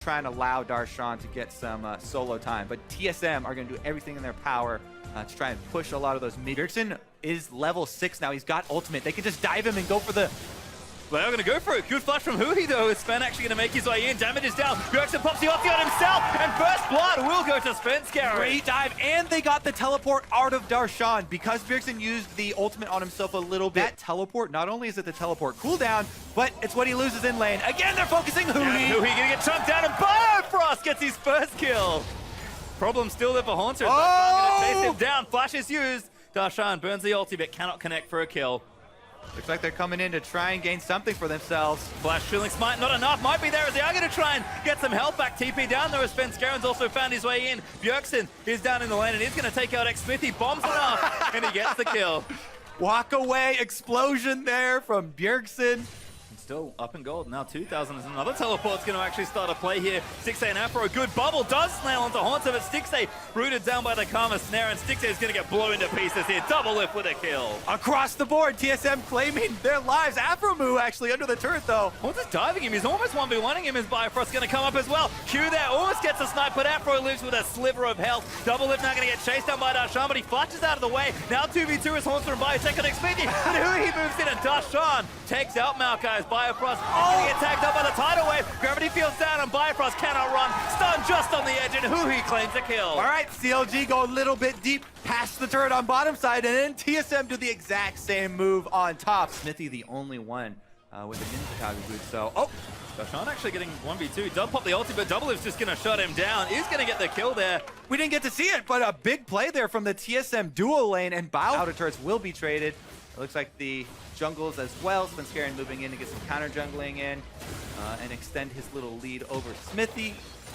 trying to allow Darshan to get some solo time. But TSM are going to do everything in their power to try and push a lot of those mid. Bjergsen is level 6 now. He's got ultimate. They can just dive him and go for the... They're going to go for it. Good flash from Huhi, though. Sven actually going to make his way in. Damage is down. Bjergsen pops the ulti on himself, and first blood will go to Svenskeren. Great dive, and they got the teleport out of Darshan because Bjergsen used the ultimate on himself a little bit. That teleport, not only is it the teleport cooldown, but it's what he loses in lane. Again, they're focusing Huhi. Yeah, Huhi going to get chunked down, and Biofrost gets his first kill. Problem still there for Haunter. Oh! Going to chase him down. Flash is used. Darshan burns the ulti, but cannot connect for a kill. Looks like they're coming in to try and gain something for themselves. Flash shielding smite, not enough. Might be there as they are going to try and get some health back. TP down there as Svenskeren's also found his way in. Bjergsen is down in the lane and he's going to take out X-Smithy. Bombs enough and he gets the kill. Walk away explosion there from Bjergsen. Still up in gold. Now 2,000 is another teleport's going to actually start a play here. Stixxay now for a good bubble. Does snail onto Haunter, but Stixxay rooted down by the Karma Snare, and Stixxay is going to get blown into pieces here. Double lift with a kill. Across the board, TSM claiming their lives. Afromu actually under the turret though. Haunter's diving him. He's almost 1v1ing him as Biofrost going to come up as well. Q there almost gets a snipe, but Afro lives with a sliver of health. Double lift now going to get chased down by Darshan, but he flashes out of the way. Now 2v2 is Haunter and Bio taking Xfinity. And who he moves in, and Darshan takes out Maokai as Biofrost. Gonna get tagged up by the tidal wave. Gravity fields down and Bifrost cannot run. Stunned just on the edge, and Huhi claims a kill. All right, CLG go a little bit deep past the turret on bottom side, and then TSM do the exact same move on top. Smithy the only one with a Ninja Kage boot, so... Oh! Darshan actually getting 1v2. Does pop the ulti, but Double is just gonna shut him down. He's gonna get the kill there. We didn't get to see it, but a big play there from the TSM duo lane, and Bao outer turrets will be traded. It looks like the jungles as well. Svenskeren moving in to get some counter jungling in and extend his little lead over Smithy.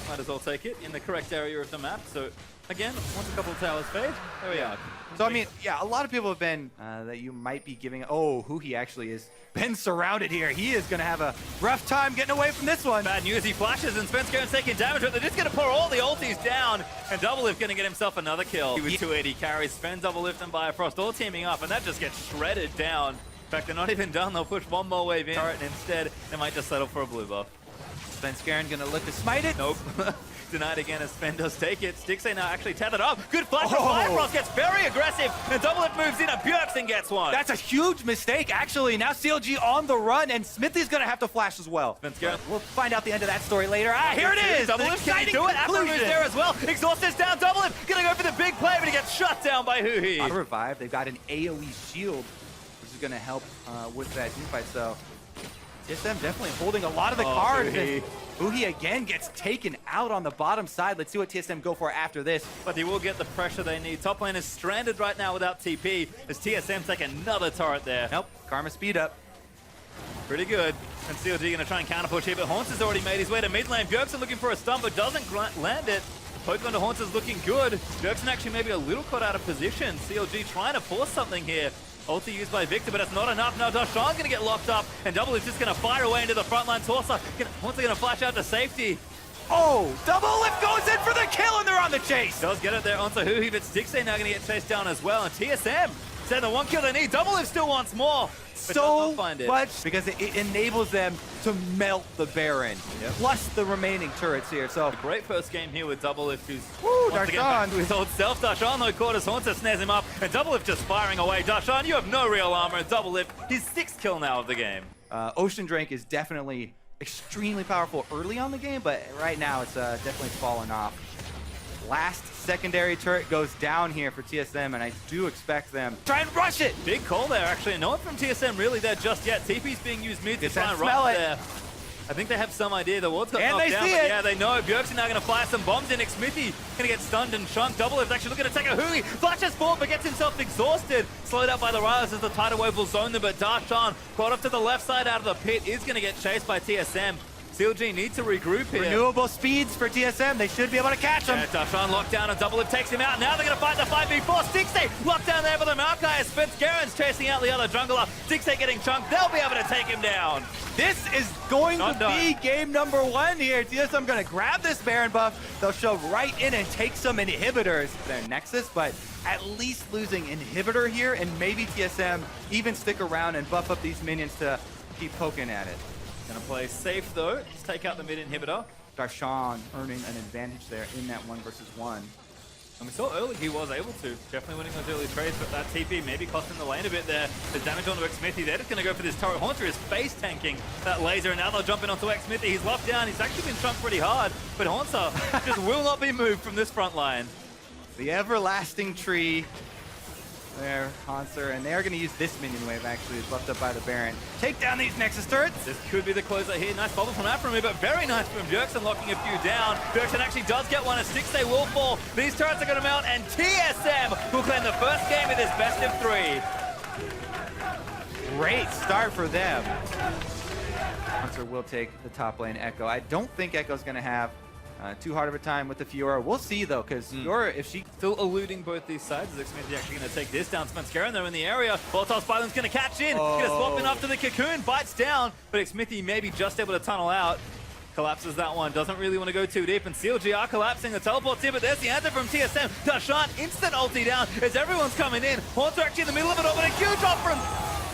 Might as well take it in the correct area of the map. So again, once a couple of towers fade, there we are. So I mean, yeah, a lot of people have been that you might be giving. Oh, Huhi actually has been surrounded here. He is going to have a rough time getting away from this one. Bad news, he flashes and Svenskeren's taking damage, but they're just going to pour all the ultis down, and Double Lift going to get himself another kill. With 280 carries, Sven, Double Lift, and Biofrost all teaming up, and that just gets shredded down. In fact, they're not even done. They'll push one more wave in, and instead they might just settle for a blue buff. Svenskeren going to look to smite it. Nope. Denied again as Sven does take it. Stixxay now actually tethered up. Good flash from Bifrost, gets very aggressive, and Double Lift moves in, and Bjergsen gets one. That's a huge mistake, actually. Now CLG on the run, and Smithy's going to have to flash as well. We'll find out the end of that story later. Here it is! Double Lift, can he do it? Afro moves there as well. Exhausted's down, Double Lift gonna go for the big play, but he gets shut down by Huhi. Auto revive, they've got an AoE shield, which is going to help with that teamfight, so TSM definitely holding a lot of the cards. Huhi again gets taken out on the bottom side. Let's see what TSM go for after this. But they will get the pressure they need. Top lane is stranded right now without TP as TSM take another turret there. Nope, Karma speed up. Pretty good. And CLG going to try and counter push here, but Haunter's already made his way to mid lane. Bjergsen looking for a stun, but doesn't land it. Poke onto Haunter's looking good. Bjergsen actually maybe a little caught out of position. CLG trying to force something here. Ulti used by Victor, but it's not enough. Now Darshan's going to get locked up, and Double is just going to fire away into the front line. Torsa, Haunter going to flash out to safety. Oh, Double Lift goes in for the kill, and they're on the chase. Does get it there onto Huhi, but Stixxay now going to get chased down as well. And TSM said the one kill they need. Double Lift still wants more. So much, because it enables them to melt the Baron, plus the remaining turrets here. So a great first game here with Double Lift, who's wants to get back to his old self. Darshan though caught as Haunter snares him up, and Double Lift just firing away. Darshan, you have no real armor, and Double Lift, his 6th kill now of the game. Ocean Drake is definitely extremely powerful early on the game, but right now it's definitely fallen off. Last secondary turret goes down here for TSM, and I do expect them to try and rush it. Big call there, actually. No one from TSM really there just yet. TP's being used mid to try and rush there. I think they have some idea. The ward's got knocked down, but yeah, they know. Bjergsen now going to fire some bombs in. Xmithy going to get stunned and chunked. Double Lift actually looking to take a Huhi. Flashes forward, but gets himself exhausted. Slowed up by the Rilers as the tidal wave will zone them, but Darshan, caught up to the left side out of the pit, is going to get chased by TSM. CLG need to regroup here. Renewable speeds for TSM. They should be able to catch him. Yeah, Darshan locked down and Double Lift takes him out. Now they're going to fight the 5v4. Stixxay locked down there for the Maokai as Svenskeren's chasing out the other jungler. Stixxay getting chunked. They'll be able to take him down. This is going to be game number 1 here. TSM going to grab this Baron buff. They'll shove right in and take some inhibitors. Their Nexus, but at least losing inhibitor here, and maybe TSM even stick around and buff up these minions to keep poking at it. Gonna play safe though, just take out the mid inhibitor. Darshan earning an advantage there in that 1v1. And we saw early he was able to. Definitely winning those early trades, but that TP maybe costing the lane a bit there. The damage onto xMithy, they're just going to go for this turret. Haunter is face tanking that laser, and now they'll jump in onto xMithy. He's locked down. He's actually been chunked pretty hard, but Haunter just will not be moved from this front line. The everlasting tree there, Haunter, and they're going to use this minion wave actually, it's left up by the Baron. Take down these Nexus turrets! This could be the closer here. Nice bubble from Aframy, but very nice from Bjergsen locking a few down. Bjergsen actually does get one, a 6-day will fall. These turrets are going to mount, and TSM will claim the first game of this best of 3. Great start for them. Haunter will take the top lane Echo. I don't think Echo's going to have too hard of a time with the Fiora. We'll see though, because Fiora, if she... Still eluding both these sides, is xMithy actually going to take this down. Spenskeren though in the area. Voltos Byland's going to catch in. Going to swap in after the Cocoon. Bites down, but xMithy maybe just able to tunnel out. Collapses that one. Doesn't really want to go too deep, and CLG are collapsing. The teleport's here, but there's the answer from TSM. Darshan, instant ulti down as everyone's coming in. Haunter actually in the middle of it all, but a huge drop from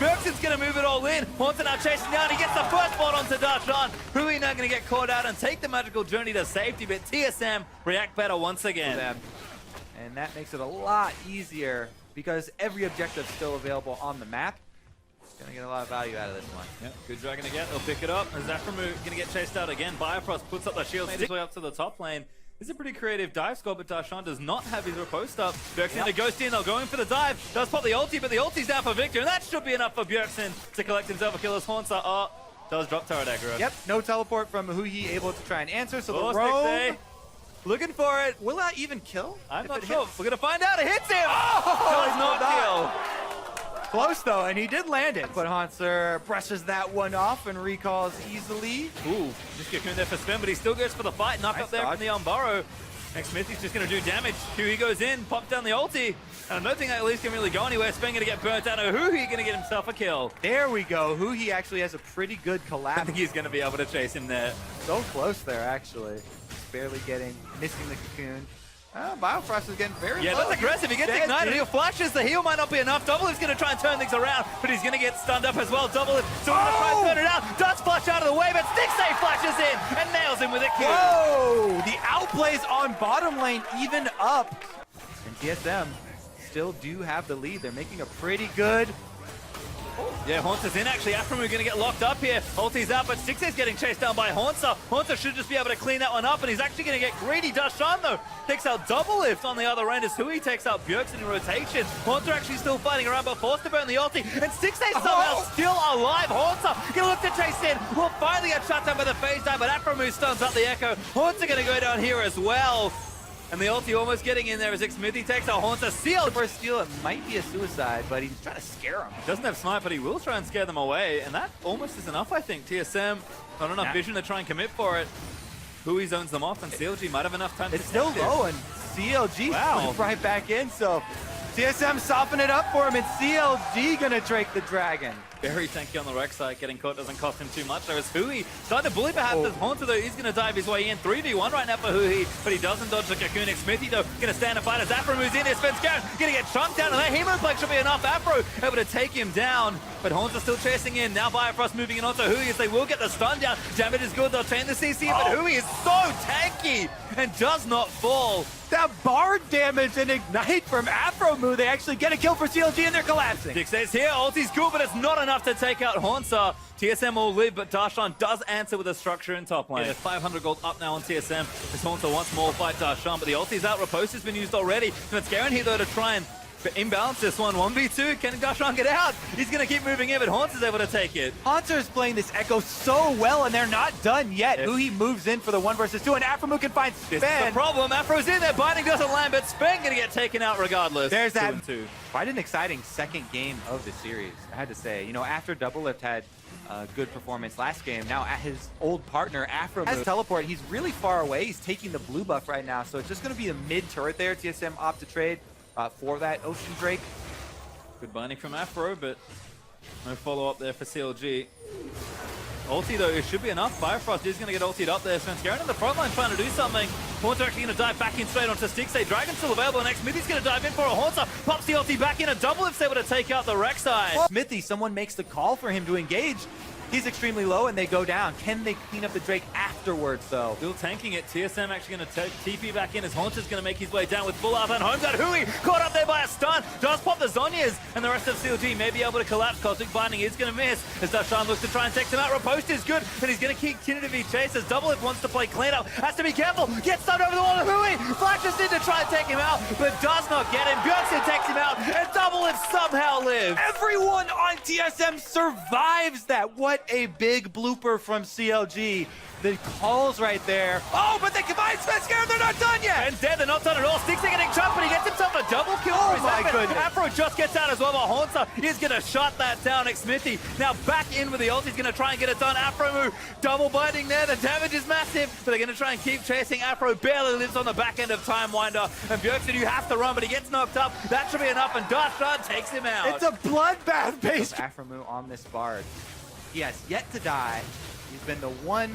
Bjergsen's going to move it all in. Haunter now chasing down. He gets the first spot onto Darshan. Hui now going to get caught out and take the magical journey to safety, but TSM react better once again. And that makes it a lot easier because every objective's still available on the map. Gonna get a lot of value out of this one. Yep, good dragon again. They'll pick it up. Zaframu gonna get chased out again. Bifrost puts up the shield, made his way up to the top lane. This is a pretty creative dive squad, but Darshan does not have his riposte up. Bjergsen to ghost in, they'll go in for the dive. Does pop the ulti, but the ulti's down for Victor, and that should be enough for Bjergsen to collect himself a kill as Haunter. Does drop turret aggro. Yep, no teleport from Hui able to try and answer, so the roam looking for it. Will that even kill? I'm not sure. We're gonna find out. It hits him! Oh, does not kill. Close though, and he did land it. But Haunter brushes that one off and recalls easily. Ooh, just Cocoon there for Sven, but he still goes for the fight. Knock up there from the Umbaro. xMithy's just going to do damage. Hui goes in, pops down the ulti. And I don't think that at least can really go anywhere. Sven going to get burnt out. Hui going to get himself a kill. There we go. Hui actually has a pretty good collapse. I think he's going to be able to chase him there. So close there, actually. Barely missing the Cocoon. Biofrost is getting very low. That's aggressive. He gets ignited. He'll flashes. The heal might not be enough. Doublelift's going to try and turn things around, but he's going to get stunned up as well. Doublelift still going to try and turn it out. Does flash out of the way, but Stixay flashes in and nails him with a kill. Whoa! The outplays on bottom lane even up. And TSM still do have the lead. They're making a pretty good... Yeah, Haunter's in actually. Aframy going to get locked up here. Ulti's out, but Stixay's getting chased down by Haunter. Haunter should just be able to clean that one up, and he's actually going to get greedy. Darshan, though, takes out Doublelift on the other end as Hui takes out Bjergsen in rotation. Haunter actually still fighting around, but forced to burn the ulti, and Stixay somehow still alive. Haunter going to look to chase in. Will finally get shut down by the phase dive, but Aframy stuns up the Echo. Haunter going to go down here as well. And the ulti almost getting in there as xMithy takes out Haunter. Sealed for a steal. It might be a suicide, but he's trying to scare him. Doesn't have smite, but he will try and scare them away. And that almost is enough, I think. TSM, not enough vision to try and commit for it. Hui zones them off, and CLG might have enough time to It's still low, and CLG right back in. So TSM soften it up for him, and CLG gonna drake the dragon. Very tanky on the Rex side. Getting caught doesn't cost him too much. There is Hui. Starting to bully perhaps as Haunter, though. He's going to dive his way in. 3v1 right now for Hui, but he doesn't dodge the Cocoon. xMithy, though, going to stand and fight as Afro moves in. There's Spenskeren going to get chunked down, and that Hemoplex should be enough. Afro able to take him down, but Haunter still chasing in. Now Bifrost moving in onto Hui as they will get the stun down. Damage is good. They'll chain the CC, but Hui is so tanky and does not fall. That bard damage and ignite from Afro they actually get a kill for CLG, and they're collapsing. Stixay's here. Ulti's cool, but it's not enough to take out Haunter. TSM will live, but Darshan does answer with a structure in top lane. There's 500 gold up now on TSM. As Haunter once more fight Darshan, but the ulti's out. Riposte has been used already. Spenskeren here, though, to try and imbalance this one. 1v2. Can Darshan get out? He's going to keep moving in, but Haunter's able to take it. Haunter's playing this Echo so well, and they're not done yet. Hui moves in for the 1 versus 2, and Afro can find Spen. This is the problem. Afro's in there. Binding doesn't land, but Spen going to get taken out regardless. There's that. Quite an exciting second game of the series, I had to say. You know, after Doublelift had a good performance last game, now at his old partner, Afro has teleport. He's really far away. He's taking the blue buff right now, so it's just going to be the mid turret there. TSM opt to trade for that Ocean Drake. Good binding from Afro, but no follow-up there for CLG. Ulti, though, it should be enough. Bifrost is going to get ultied up there. Spenskeren in the front line trying to do something. Haunter actually going to dive back in straight onto Stixay. Dragon's still available, and xMithy's going to dive in for a Haunter. Pops the ulti back in. A Doublelift's able to take out the Rek'Sai. Smithy, someone makes the call for him to engage. He's extremely low, and they go down. Can they clean up the Drake afterwards, though? Still tanking it. TSM actually going to TP back in as Haunter's going to make his way down with full alpha, and Holmes at Hui, caught up there by a stun. Does pop the Zhonya's, and the rest of CLG may be able to collapse. Cosmic Binding is going to miss as Darshan looks to try and take him out. Riposte is good, and he's going to continue to be chased as Doublelift wants to play cleanup. Has to be careful. Gets stunned over the wall of Hui. Flashes in to try and take him out, but does not get him. Bjergsen takes him out, and Doublelift somehow lives. Everyone on TSM survives that. What a big blooper from CLG. The calls right there. Oh, but they combine Svenskar, they're not done yet! And dead, they're not done at all. Sticks are getting chopped, but he gets himself a double kill. Oh my goodness. Afro just gets out as well, but Haunter is going to shut that down. Smithy now back in with the ult. He's going to try and get it done. Afro move, double binding there. The damage is massive, but they're going to try and keep chasing. Afro barely lives on the back end of Time Winder. And Bjergsen, you have to run, but he gets knocked up. That should be enough, and Darshan takes him out. It's a bloodbath based Afro on this Bard. He has yet to die. He's been the one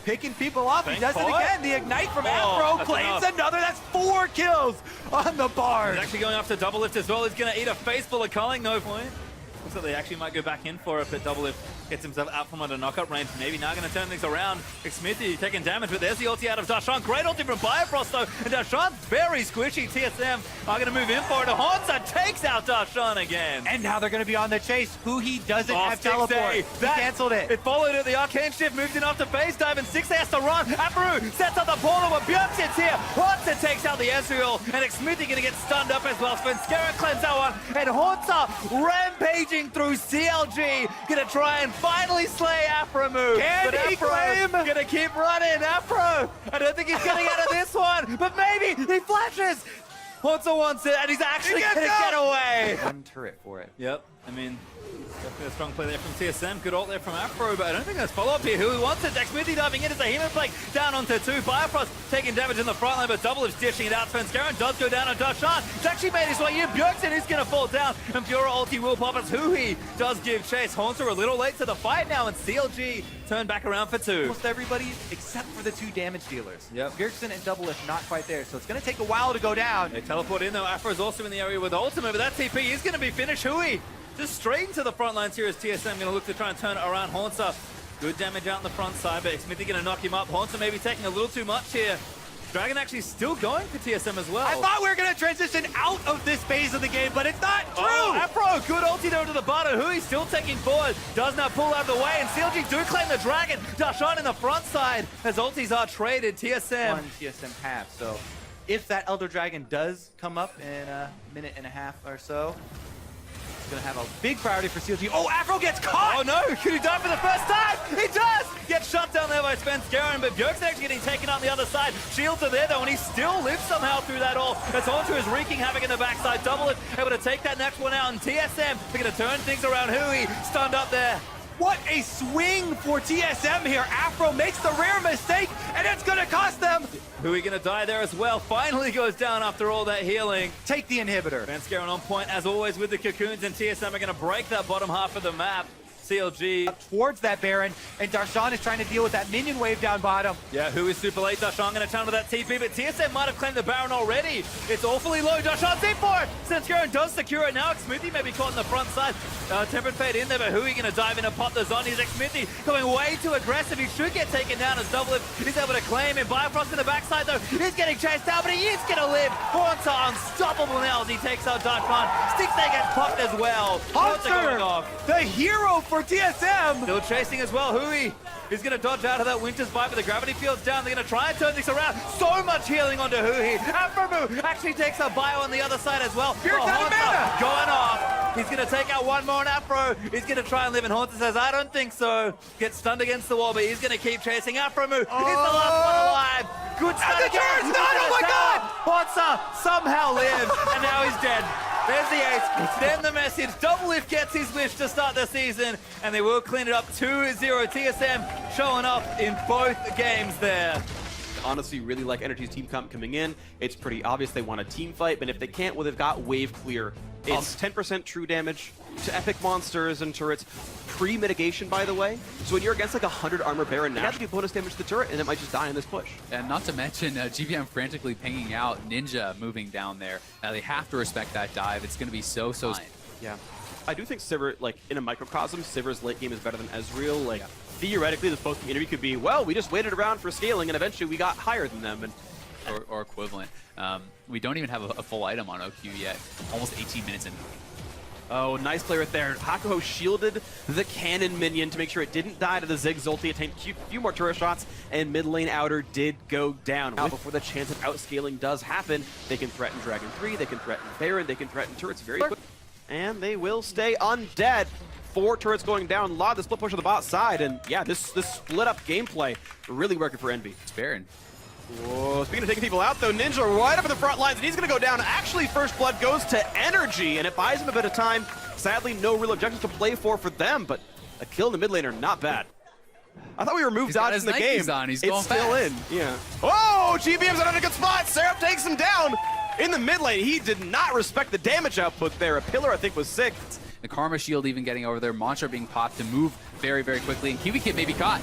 picking people off. He does it again. The Ignite from Afro claims another. That's 4 kills on the Bard. He's actually going after Doublelift as well. He's going to eat a face full of culling. No point. Looks like they actually might go back in for it, but Doublelift gets himself out from under knockup range. Maybe now going to turn things around. Smithy taking damage, but there's the ulti out of Darshan. Great ulti from Bifrost though, and Darshan's very squishy. TSM are going to move in for it. Haunter takes out Darshan again. And now they're going to be on the chase. He doesn't have teleport. He canceled it. It followed it. The Arcane Shift moved in after phase dive, and 6 has to run. Aperu sets up the portal, but Bjergsen's here. Haunter takes out the Ezreal, and Smithy going to get stunned up as well. Svenskar claims that one, and Haunter rampaging through CLG. Going to try and finally slay Afro move. Can he claim? Gonna keep running. Afro, I don't think he's getting out of this one, but maybe he flashes. Haunter wants it, and he's actually gonna get away. One turret for it. Yep, I mean, definitely a strong play there from TSM. Good ult there from Afro, but I don't think there's follow-up here. Who wants it? Smithy diving in as a Hemoflake down onto 2. Bifrost taking damage in the front line, but Doublelift's dishing it out. Svenskar does go down on Darshan. He's actually made his way in. Bjergsen is going to fall down, and Fiora ulti will pop as Hui does give chase. Haunter a little late to the fight now, and CLG turn back around for 2. Almost everybody except for the 2 damage dealers. Yep. Bjergsen and Doublelift not quite there, so it's going to take a while to go down. They teleport in though. Afro's also in the area with ultimate, but that TP is going to be finished. Hui just straight into the front lines here as TSM going to look to try and turn it around. Haunter, good damage out on the front side, but Smithy going to knock him up. Haunter maybe taking a little too much here. Dragon actually still going for TSM as well. I thought we were going to transition out of this phase of the game, but it's not true! Oh, Afro, good ulti down to the bottom. Hui still taking forward, does not pull out of the way, and CLG do claim the Dragon. Darshan in the front side as ultis are traded. TSM. One TSM half, so if that Elder Dragon does come up in a minute and a half or so, it's going to have a big priority for CLG. Oh, Afro gets caught! Oh no, could he die for the first time? He does! Gets shut down there by Svenskar, but Bjergsen actually getting taken out on the other side. Shields are there though, and he still lives somehow through that all. As Haunter is wreaking havoc in the backside. Doublelift able to take that next one out, and TSM, they're going to turn things around. Hui stunned up there. What a swing for TSM here. Afro makes the rare mistake, and it's going to cost them. Hui going to die there as well. Finally goes down after all that healing. Take the inhibitor. Svenskar on point as always with the cocoons, and TSM are going to break that bottom half of the map. CLG up towards that Baron, and Darshan is trying to deal with that minion wave down bottom. Yeah, Hui is super late. Darshan going to turn with that TP, but TSM might have claimed the Baron already. It's awfully low. Darshan's in for it. Svenskar does secure it now. Smithy may be caught in the front side. Tempered Fade in there, but Hui going to dive in and pop the Zhonya's. Smithy going way too aggressive. He should get taken down as Doublelift is able to claim him. Bifrost in the backside though. He's getting chased down, but he is going to live. Haunter unstoppable now as he takes out Darshan. Stickstay gets popped as well. Haunter going off. The hero for TSM. Still chasing as well. Hui is going to dodge out of that Winter's Bite, but the gravity field's down. They're going to try and turn this around. So much healing onto Hui. Afro actually takes a bio on the other side as well. Haunter going off. He's going to take out one more on Afro. He's going to try and live, and Haunter says, I don't think so. Gets stunned against the wall, but he's going to keep chasing. Afro is the last one alive. Good stun again. Oh my God! Haunter somehow lives, and now he's dead. There's the ace, then the message. Doublelift gets his wish to start the season, and they will clean it up 2-0. TSM showing up in both games there. Honestly, really like NRG's team comp coming in. It's pretty obvious they want a team fight, but if they can't, well, they've got wave clear. It's 10% true damage to epic monsters and turrets. Pre-mitigation, by the way. So when you're against like 100 armor Baron, you have to do bonus damage to the turret, and it might just die in this push. And not to mention, GVM frantically pinging out Ninja moving down there. Now they have to respect that dive. It's going to be so Yeah. I do think Sivir, like, in a microcosm, Sivir's late game is better than Ezreal. Like, theoretically, the post-game could be, well, we just waited around for scaling, and eventually we got higher than them. And or equivalent. We don't even have a full item on OQ yet. Almost 18 minutes in. Oh, nice play right there. Hakuho shielded the cannon minion to make sure it didn't die to the Ziggs ulti. It tanked a few more turret shots, and mid lane outer did go down. Now, before the chance of outscaling does happen, they can threaten Dragon 3, they can threaten Baron, they can threaten turrets very quickly. And they will stay undead. 4 turrets going down, a lot of the split push on the bot side, and yeah, this split up gameplay really working for Envy. It's Baron. Whoa, speaking of taking people out though, Ninja right up in the front lines, and he's gonna go down. Actually, first blood goes to NRG, and it buys him a bit of time. Sadly, no real objectives to play for them, but a kill in the mid lane are not bad. I thought we removed dodge in the game. He's it's going still fast. in. Yeah. Oh, GBM's in a good spot. Seraph takes him down in the mid lane. He did not respect the damage output there. A pillar, I think, was sick. The Karma Shield even getting over there. Mantra being popped to move very, very quickly, and Kiwi Kid may be caught.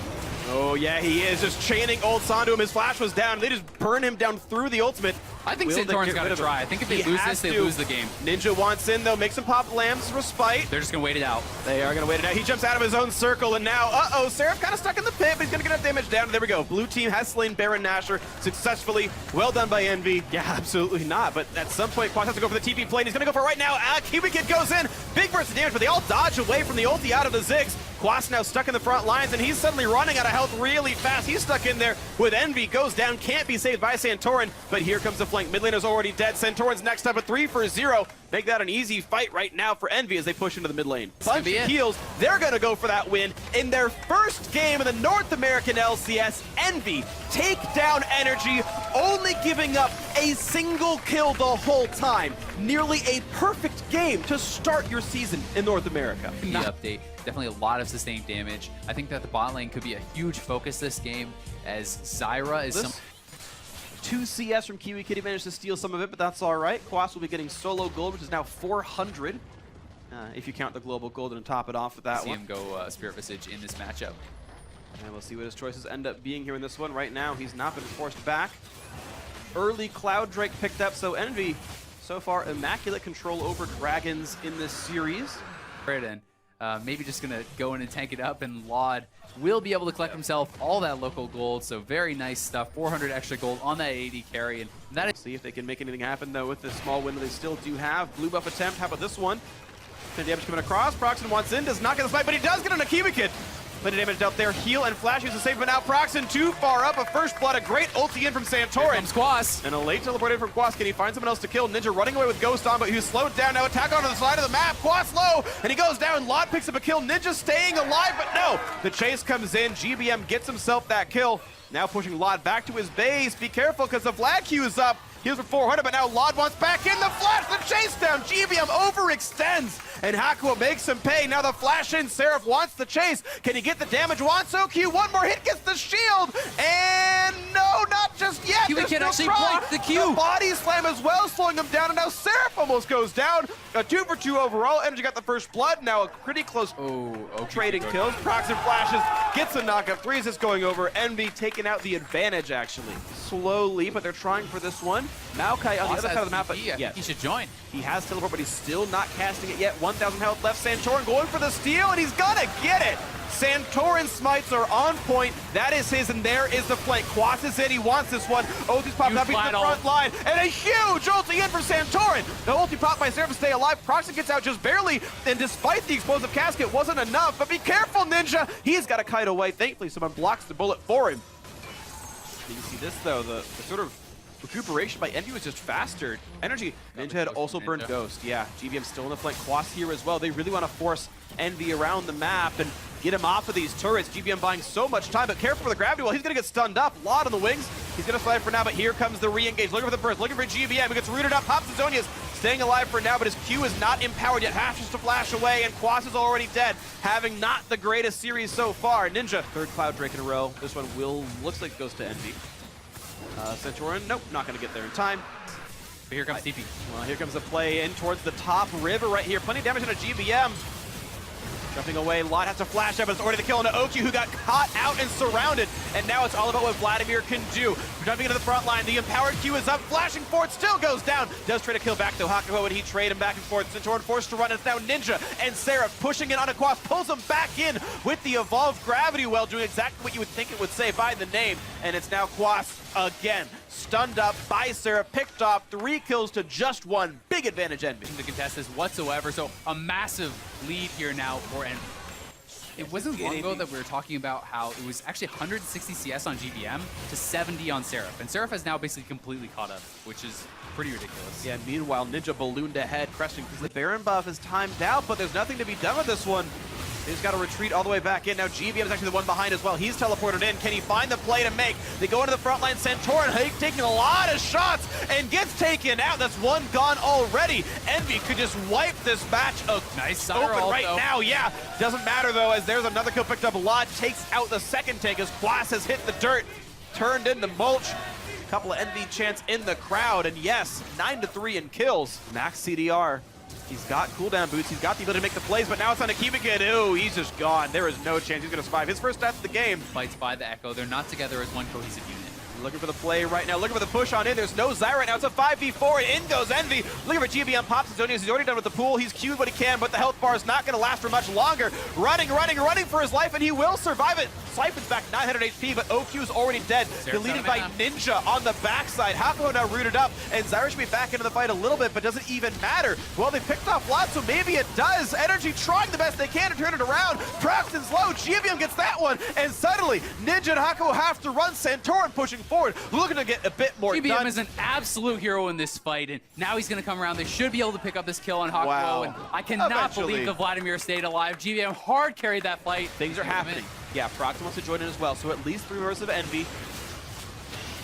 Oh, yeah, he is. Just chaining ults onto him. His flash was down. They just burn him down through the ultimate. I think Santorin's got to try. I think if they lose this, they lose the game. Ninja wants in, though. Makes him pop Lamb's Respite. They're just going to wait it out. They are going to wait it out. He jumps out of his own circle, and now, uh-oh, Seraph kind of stuck in the pit, but he's going to get enough damage down. There we go. Blue team has slain Baron Nashor successfully. Well done by Envy. Yeah, absolutely not. But at some point, Quas has to go for the TP plane. He's going to go for it right now. Kiwi Kid goes in. Big burst of damage, but they all dodge away from the ulti out of the Ziggs. Quas now stuck in the front lines, and he's suddenly running out of health really fast. He's stuck in there with Envy. Goes down, can't be saved by Santorin, but here comes the flank. Mid laner's already dead. Santorin's next up, a 3-for-0. Make that an easy fight right now for Envy as they push into the mid lane. Bunch of heals. They're going to go for that win in their first game in the North American LCS. Envy take down NRG, only giving up a single kill the whole time. Nearly a perfect game to start your season in North America. The update. Definitely a lot of sustained damage. I think that the bot lane could be a huge focus this game, as Zyra is 2 CS from Kiwi Kid. He managed to steal some of it, but that's all right. Quas will be getting solo gold, which is now 400. If you count the global gold and top it off with that one. See him go Spirit Visage in this matchup. And we'll see what his choices end up being here in this one. Right now, he's not been forced back. Early Cloud Drake picked up, so Envy, so far, immaculate control over Dragons in this series. Right in. Maybe just going to go in and tank it up, and Laud will be able to collect himself all that local gold, so very nice stuff. 400 extra gold on that AD carry, and that is... See if they can make anything happen, though, with this small win that they still do have. Blue buff attempt, how about this one? Plenty damage coming across, Proxen wants in, does not get the spike, but he does get on a Kiwi Kid. Plenty of damage out there, heal and flash uses a save, but now Proxen too far up, a first blood, a great ulti in from Santorin. Quas. And a late teleport in from Quas. Can he find someone else to kill? Ninja running away with Ghost on, but he's slowed down. Now attack onto the side of the map. Quas low, and he goes down. Laud picks up a kill. Ninja staying alive, but no. The chase comes in. GBM gets himself that kill. Now pushing Laud back to his base. Be careful, because the flag queue is up. Heals for 400, but now Laud wants back in the flash. The chase down. GBM overextends, and Hakuho makes him pay. Now the flash in. Seraph wants the chase. Can he get the damage? Wants OQ. One more hit, gets the shield, and no, not just yet. Kiwi Kid actually blocked the Q. The body slam as well, slowing him down, and now Seraph almost goes down. A 2-for-2 overall. Energy got the first blood. Now a pretty close trading kills. Proxen flashes, gets a knockup. 3 is just going over. Envy taking out the advantage, actually. Slowly, but they're trying for this one. Maokai on the other side of the map, but yes, he should join. He has teleport, but he's still not casting it yet. 1,000 health left. Santorin going for the steal, and he's gonna get it. Santorin's smites are on point. That is his, and there is the flank. Quas is in. He wants this one. Ulti's popped up. He's in the front line, and a huge ulti in for Santorin. The ulti popped by Seraph to stay alive. Proxen gets out just barely, and despite the explosive casket, wasn't enough. But be careful, Ninja. He's got to kite away. Thankfully, someone blocks the bullet for him. You can see this, though. The sort of recuperation by Envy was just faster. Energy. Ninja had also burned Ghost. Yeah, GBM still in the flank. Quas here as well. They really want to force Envy around the map and get him off of these turrets. GBM buying so much time, but careful for the gravity well. He's going to get stunned up. Laud on the wings. He's going to slide for now, but here comes the re-engage. Looking for the burst, looking for GBM. He gets rooted up. Pops the Zonia's staying alive for now, but his Q is not empowered yet. Has to flash away, and Quas is already dead, having not the greatest series so far. Ninja, third Cloud Drake in a row. This one looks like it goes to Envy. Santorin, nope, not going to get there in time. But here comes TP. Well, here comes the play in towards the top river right here. Plenty of damage on a GBM. Jumping away, Lot has to flash up, but it's already the kill into Oki, who got caught out and surrounded. And now it's all about what Vladimir can do. Jumping into the front line, the empowered Q is up, flashing forward, still goes down. Does try to kill back though, Hakuho, and he trade him back and forth. Centauran forced to run, it's now Ninja and Seraph pushing in on a Quas, pulls him back in with the evolved gravity well, doing exactly what you would think it would say by the name. And it's now Quas again. Stunned up by Seraph, picked off 3 kills to just 1. Big advantage Envy. To contest this whatsoever, so a massive lead here now for Envy. It wasn't long ago that we were talking about how it was actually 160 CS on GBM to 70 on Seraph. And Seraph has now basically completely caught up, which is pretty ridiculous. Yeah, meanwhile, Ninja ballooned ahead, cresting because the Baron buff is timed out, but there's nothing to be done with this one. He's got to retreat all the way back in. Now GBM is actually the one behind as well. He's teleported in. Can he find the play to make? They go into the front line. Centauran taking a lot of shots and gets taken out. That's 1 gone already. Envy could just wipe this match nice open right though. now. Yeah, doesn't matter though, as there's another kill picked up. Lod takes out the second tank as Quas has hit the dirt, turned into mulch. Couple of Envy chants in the crowd, and yes, 9-3 in kills. Max CDR. He's got cooldown boots, he's got the ability to make the plays, but now it's on a Akiba. Ooh, he's just gone. There is no chance he's going to survive. His first death of the game. Fights by the Echo. They're not together as one cohesive unit. Looking for the play right now, looking for the push on in. There's no Zyra right now. It's a 5v4, and in goes Envy. Looking for GBM pops his Zonius. He's already done with the pool. He's queued what he can, but the health bar is not going to last for much longer. Running for his life, and he will survive it. Siphon's back 900 HP, but OQ is already dead. Deleted by Ninja on the backside. Hakuho now rooted up, and Zyra should be back into the fight a little bit, but doesn't even matter. Well, they picked off lots, so maybe it does. NRG trying the best they can to turn it around. Braxton's low. GBM gets that one, and suddenly Ninja and Hakuho have to run. Centauran pushing forward, looking to get a bit more GBM done. is an absolute hero in this fight, and now he's going to come around. They should be able to pick up this kill on Hakuho, Wow. and I cannot believe that Vladimir stayed alive. GBM hard carried that fight. Things are happening. Yeah, Proxima wants to join in as well, so at least 3 members of Envy.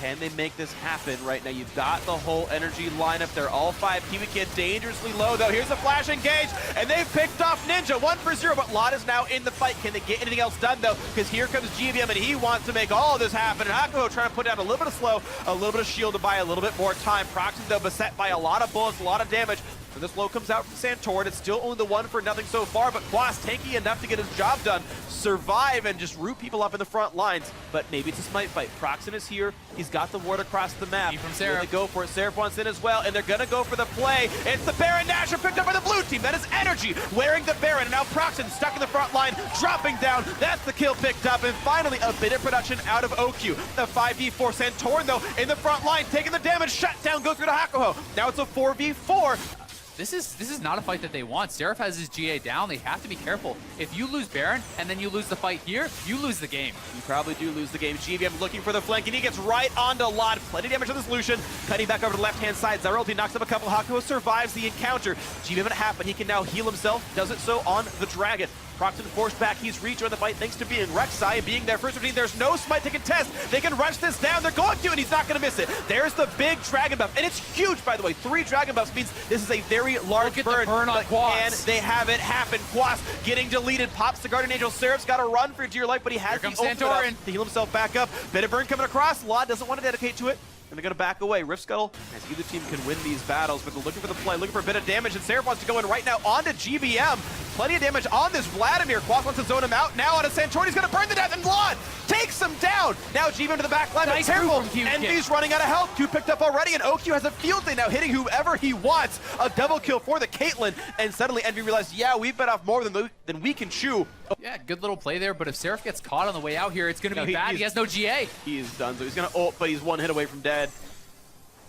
Can they make this happen right now? You've got the whole NRG lineup. They're all 5. Kiwi Kid dangerously low, though. Here's the flash engage, and they've picked off Ninja. 1 for 0, but Lot is now in the fight. Can they get anything else done, though? Because here comes GBM, and he wants to make all of this happen. And Hakuho trying to put down a little bit of slow, a little bit of shield to buy a little bit more time. Proxima, though, beset by a lot of bullets, a lot of damage. When this low comes out from Centauran, it's still only the 1 for nothing so far, but Quas tanky enough to get his job done, survive, and just root people up in the front lines. But maybe it's a smite fight. Proxima is here. He's got the ward across the map. From Seraph. They go for it. Seraph wants in as well, and they're going to go for the play. It's the Baron Nasher picked up by the blue team. That is NRG wearing the Baron, and now Proxima stuck in the front line, dropping down. That's the kill picked up, and finally a bit of production out of OQ. The 5v4. Centauran, though, in the front line, taking the damage. Shut down, go through to Hakuho. Now it's a 4v4. This is not a fight that they want. Seraph has his GA down. They have to be careful. If you lose Baron and then you lose the fight here, you lose the game. You probably do lose the game. GBM looking for the flank, and he gets right onto Lot. Plenty of damage on this Lucian. Cutting back over to the left-hand side. Zyra ulti knocks up a couple. Hakuho survives the encounter. GBM it happen. He can now heal himself. Does it so on the Dragon. Proxima forced back. He's rejoined the fight thanks to being Rek'Sai, being their first routine. There's no smite to contest. They can rush this down. They're going to, and he's not going to miss it. There's the big Dragon buff, and it's huge, by the way. 3 Dragon buffs means this is a very large burn. Burn on Quas. And they have it happen. Quas getting deleted. Pops the Guardian Angel. Seraph's got to run for dear life, but he has the ultimate up to heal himself back up. Bit of burn coming across. Lod doesn't want to dedicate to it. And they're going to back away. Rift Scuttle, as either team can win these battles, but they're looking for the play, looking for a bit of damage, and Seraph wants to go in right now onto GBM. Plenty of damage on this Vladimir. Quas wants to zone him out. Now onto Centauran. He's going to burn the death, and Lod takes him down. Now GBM to the back line. Nice careful. move from Envy's running out of health. Q picked up already, and OQ has a field day now, hitting whoever he wants. A double kill for the Caitlyn, and suddenly Envy realized, yeah, we've bit off more than we can chew. Yeah, good little play there, but if Seraph gets caught on the way out here, it's going to be bad. He has no GA. He is done, so he's going to ult, but he's 1 hit away from dead.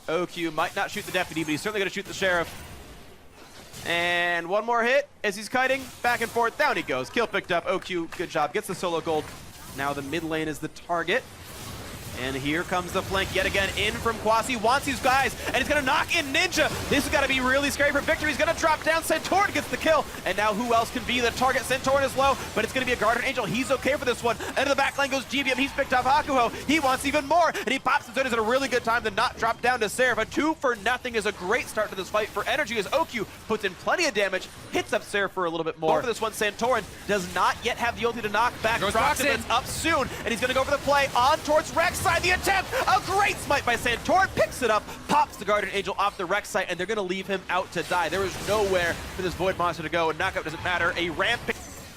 OQ might not shoot the deputy, but he's certainly going to shoot the sheriff. And 1 more hit as he's kiting back and forth. Down he goes. Kill picked up. OQ, good job. Gets the solo gold. Now the mid lane is the target. And here comes the flank yet again in from Kwasi. Wants these guys, and he's going to knock in Ninja. This has got to be really scary for victory. He's going to drop down. Centauran gets the kill. And now who else can be the target? Centauran is low, but it's going to be a Guardian Angel. He's okay for this one. Into the back line goes GBM. He's picked off Hakuho. He wants even more, and he pops Centauran at a really good time to not drop down to Seraph. A 2 for nothing is a great start to this fight for NRG as OQ puts in plenty of damage, hits up Seraph for a little bit more. For this one, Centauran does not yet have the ulti to knock back. Proxima up soon, and he's going to go for the play on towards Rek'Sai. The attempt. A great smite by Centauran, picks it up, pops the Guardian Angel off the Rek'Sai, and they're going to leave him out to die. There is nowhere for this Void Monster to go, and knockout doesn't matter. A ramp,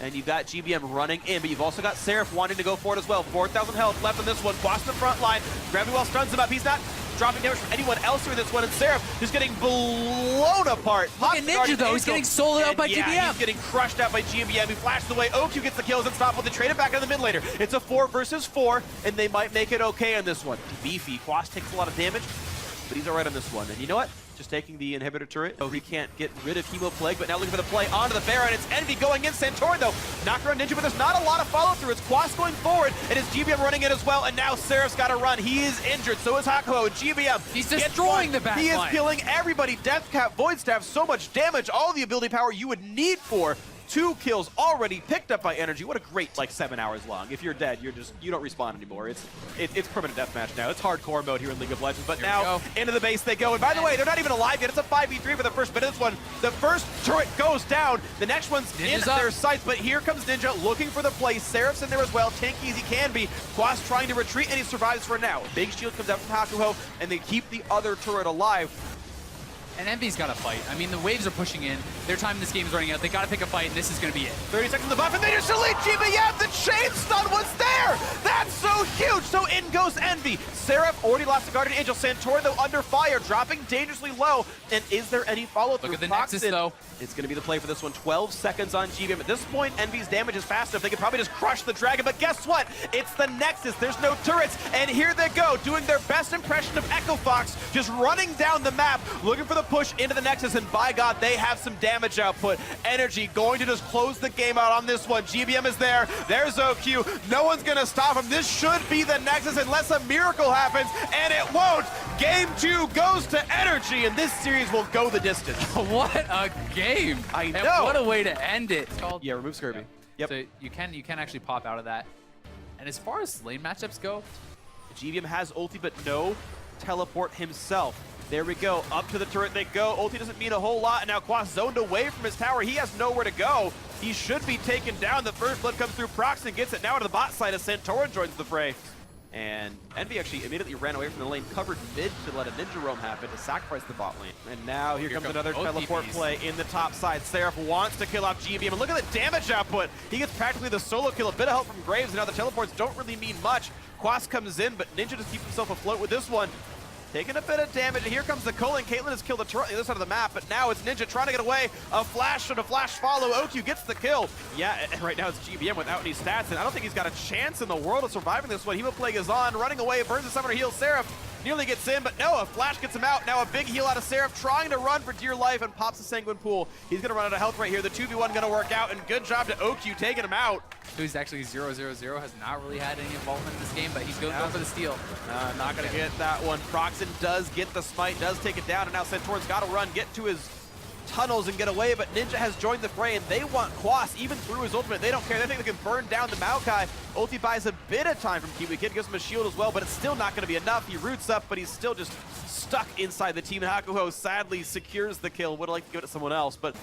And you've got GBM running in, but you've also got Seraph wanting to go for it as well. 4,000 health left on this one. Quas in the front line. Gravity Well stuns him up. He's not dropping damage from anyone else here in this one. And Seraph just getting blown apart. Look at Ninja, though. He's getting soloed out by GBM. He's getting crushed out by GBM. He flashes away. OQ gets the kills. Unstoppable. They trade it back into the mid later. It's a 4 versus 4, and they might make it okay on this one. Beefy. Quas takes a lot of damage, but he's all right on this one. And you know what? Just taking the inhibitor turret. Oh, he can't get rid of Hemo Plague, but now looking for the play onto the Baron. It's Envy going in. Santorin, though, knocked around Ninja, but there's not a lot of follow-through. It's Quas going forward, and it's GBM running in as well, and now Seraph's got to run. He is injured, so is Hakuho. GBM. He's destroying the back line. He is killing everybody. Death Cap, Void Staff, so much damage, all the ability power you would need for 2 kills already picked up by NRG. What a great, like, 7 hours long. If you're dead, you don't respawn anymore. It's permanent deathmatch now. It's hardcore mode here in League of Legends. But now into the base they go. And by the way, they're not even alive yet. It's a 5v3 for the first bit of this one. The first turret goes down. The next one's in their sights. But here comes Ninja looking for the play. Seraph's in there as well. Tanky as he can be. Quas trying to retreat, and he survives for now. Big shield comes out from Hakuho, and they keep the other turret alive. And Envy's got to fight. I mean, the waves are pushing in. Their time in this game is running out. They got to pick a fight, and this is going to be it. 30 seconds of the buff, and they just delete GBM. The chain stun was there. That's so huge. So in goes Envy. Seraph already lost the Guardian Angel. Santorin, though, under fire, dropping dangerously low. And is there any follow-through? Look at the Nexus, though. It's going to be the play for this one. 12 seconds on GBM. At this point, Envy's damage is fast enough. They could probably just crush the Dragon. But guess what? It's the Nexus. There's no turrets. And here they go, doing their best impression of Echo Fox, just running down the map, looking for the push into the Nexus. And by God, they have some damage output. NRG going to just close the game out on this one. GBM is there. There's OQ. No one's going to stop him. This should be the Nexus unless a miracle happens. And it won't. Game 2 goes to NRG, and this series will go the distance. What a game. I know. And what a way to end it. It's called, yeah, remove Scurvy. Yep. So you can actually pop out of that. And as far as lane matchups go, GBM has ulti, but no teleport himself. There we go. Up to the turret they go. Ulti doesn't mean a whole lot, and now Quas zoned away from his tower. He has nowhere to go. He should be taken down. The first blood comes through Prox and gets it now to the bot side as Santorin joins the fray. And Envy actually immediately ran away from the lane, covered mid to let a ninja roam happen to sacrifice the bot lane. And now here comes another teleport play in the top side. Seraph wants to kill off GBM, and look at the damage output. He gets practically the solo kill, a bit of help from Graves, and now the teleports don't really mean much. Quas comes in, but Ninja just keeps himself afloat with this one. Taking a bit of damage, and here comes the Culling. Caitlyn has killed the turret on the other side of the map, but now it's Ninja trying to get away. A flash and a flash follow. OQ gets the kill. Yeah, and right now it's GBM without any stats, and I don't think he's got a chance in the world of surviving this one. Hemo Plague is on, running away, burns the summoner, heals Seraph. Nearly gets in, but no, a flash gets him out. Now a big heal out of Seraph, trying to run for dear life, and pops the Sanguine Pool. He's going to run out of health right here. The 2v1 going to work out, and good job to OQ taking him out. Who's actually 0-0-0, has not really had any involvement in this game, but he's going for the steal. Not going to get that one. Proxen does get the smite, does take it down, and now Santorin's got to run, get to his tunnels and get away, but Ninja has joined the fray, and they want Quas even through his ultimate. They don't care. They think they can burn down the Maokai. Ulti buys a bit of time from Kiwi Kid, gives him a shield as well, but it's still not going to be enough. He roots up, but he's still just stuck inside the team. Hakuho sadly secures the kill. Would have liked to give it to someone else, but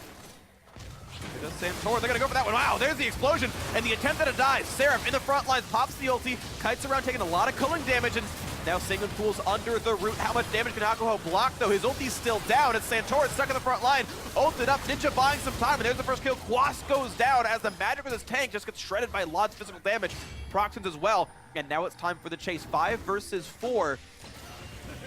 here does Santorin. They're going to go for that one. Wow, there's the explosion and the attempt at a dive. Seraph in the front lines, pops the ulti, kites around, taking a lot of culling damage, and now Sanguine Pool's under the root. How much damage can Hakuho block, though? His ulti's still down. It's Santorin stuck in the front line. Ulted up. Ninja buying some time, and there's the first kill. Quas goes down as the magic of this tank just gets shredded by Lod's physical damage. Proxens as well. And now it's time for the chase. 5 versus 4.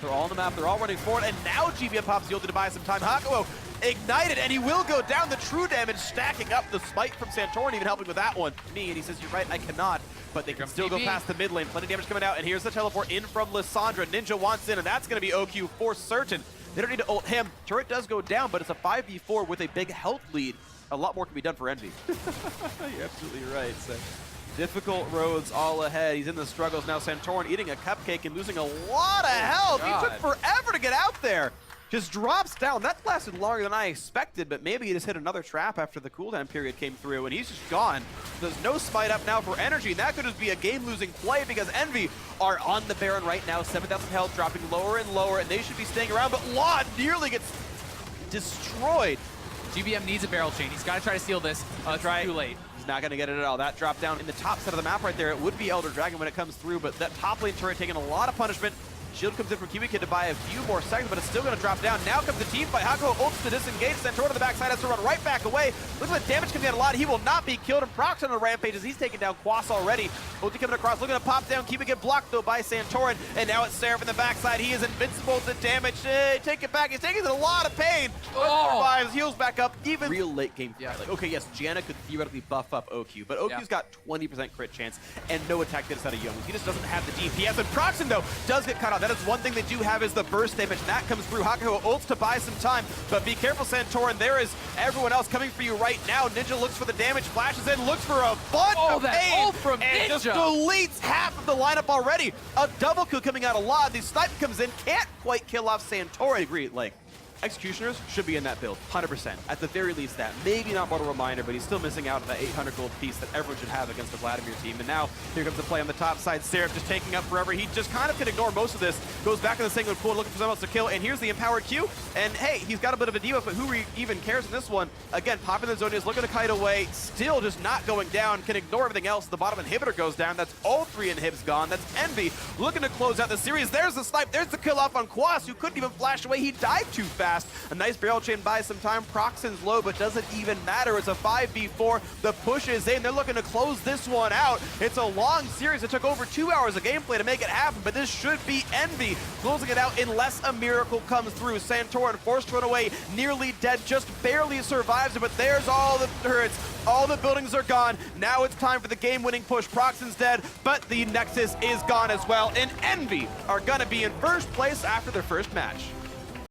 They're all on the map. They're all running forward. And now GBM pops the ulti to buy some time. Hakuho ignited, and he will go down. The true damage stacking up. The smite from Santorin even helping with that one. Me, and he says, you're right, I cannot. But they can still go past the mid lane. Plenty of damage coming out, and here's the teleport in from Lissandra. Ninja wants in, and that's going to be OQ for certain. They don't need to ult him. Turret does go down, but it's a 5v4 with a big health lead. A lot more can be done for Envy. You're absolutely right. So difficult roads all ahead. He's in the struggles now. Santorin eating a cupcake and losing a lot of health. He took forever to get out there. Just drops down. That lasted longer than I expected, but maybe he just hit another trap after the cooldown period came through, and he's just gone. There's no smite up now for NRG, and that could just be a game-losing play because Envy are on the Baron right now. 7,000 health, dropping lower and lower, and they should be staying around, but Law nearly gets destroyed. GBM needs a barrel chain. He's got to try to steal this. It's too late. He's not going to get it at all. That drop down in the top side of the map right there. It would be Elder Dragon when it comes through, but that top lane turret taking a lot of punishment. Shield comes in from Kiwi Kid to buy a few more seconds, but it's still going to drop down. Now comes the team fight. Hakuho ults to disengage. Santoro to the backside has to run right back away. Look at the damage coming in a lot. He will not be killed. And Prox on the rampage as he's taking down Quas already. Ulti coming across, looking to pop down. Kiwi Kid blocked though by Santorin. And now it's Seraph in the backside. He is invincible to damage. Take it back. He's taking a lot of pain. But survives, heals back up. Even real late game. Yeah. Like, okay, yes, Janna could theoretically buff up OQ, but OQ's got 20% crit chance and no attack data out of Young. He just doesn't have the DPS. And Proxen, though, does get cut off. That is one thing they do have is the burst damage. And that comes through. Hakuho ults to buy some time. But be careful, Santorin. There is everyone else coming for you right now. Ninja looks for the damage, flashes in, looks for a bunch of pain. Ult from and Ninja just deletes half of the lineup already. A double kill coming out a lot. The snipe comes in, can't quite kill off Santorin. I agree, like, Executioners should be in that build, 100%. At the very least that. Maybe not Mortal Reminder, but he's still missing out on that 800 gold piece that everyone should have against the Vladimir team. And now, here comes the play on the top side. Seraph just taking up forever. He just kind of can ignore most of this. Goes back in the single pool, looking for someone else to kill. And here's the empowered Q. And hey, he's got a bit of a debuff, but who even cares in this one? Again, popping the zone is looking to kite away. Still just not going down. Can ignore everything else. The bottom inhibitor goes down. That's all 3 inhibs gone. That's Envy looking to close out the series. There's the snipe. There's the kill off on Quas, who couldn't even flash away. He died too fast. A nice barrel chain buys some time. Proxen's low, but doesn't even matter. It's a 5v4. The push is in. They're looking to close this one out. It's a long series. It took over 2 hours of gameplay to make it happen, but this should be Envy closing it out unless a miracle comes through. Santorin forced to run away, nearly dead, just barely survives it, but there's all the turrets. All the buildings are gone. Now it's time for the game-winning push. Proxen's dead, but the Nexus is gone as well, and Envy are gonna be in first place after their first match.